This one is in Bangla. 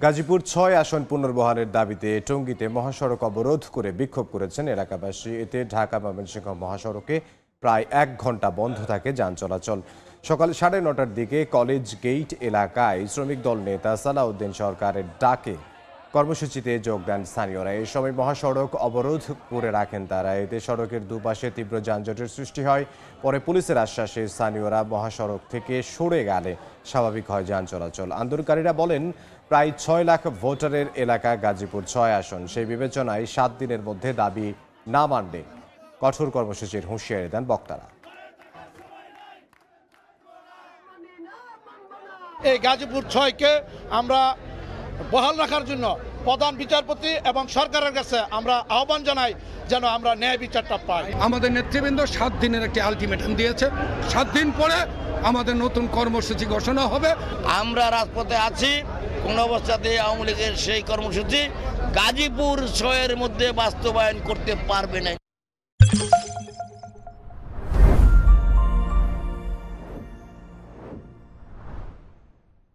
গাজীপুর ৬ আসন পুনর্বহালের দাবিতে টঙ্গীতে মহাসড়ক অবরোধ করে বিক্ষোভ করেছেন এলাকাবাসী। এতে ঢাকা ময়মনসিংহ মহাসড়কে প্রায় ১ ঘন্টা বন্ধ থাকে যান চলাচল। সকাল ৯:৩০টার দিকে কলেজ গেইট এলাকায় শ্রমিক দল নেতা সালাউদ্দিন সরকারের ডাকে কর্মসূচিতে যোগ দেন স্থানীয়রা। এই সময় মহাসড়ক অবরোধ করে রাখেন তারা। এতে সড়কের দুপাশে তীব্র যানজটের সৃষ্টি হয়। পরে পুলিশের আশ্বাসে স্থানীয়রা মহাসড়ক থেকে সরে গেলে স্বাভাবিক হয় যান চলাচল। আন্দোলনকারীরা বলেন, প্রায় ৬ লাখ ভোটারের এলাকা গাজীপুর ৬ আসন। সেই বিবেচনায় ৭ দিনের মধ্যে দাবি না মানলে কঠোর কর্মসূচির হুঁশিয়ারি দেন বক্তারা। এই গাজীপুর ৬কে আমরা বহাল রাখার জন্য প্রধান বিচারপতি এবং সরকারের কাছে আমরা আহ্বান জানাই যেন আমরা ন্যায় বিচারটা পাই। আমাদের নেতৃবৃন্দ ৭ দিনের একটি আলটিমেটাম দিয়েছে। ৭ দিন পরে আমাদের নতুন কর্মসূচি ঘোষণা হবে। আমরা রাজপথে আছি, কোন অবস্থাতে আওয়ামী লীগের সেই কর্মসূচি গাজীপুর ৬-এর মধ্যে বাস্তবায়ন করতে পারবে না।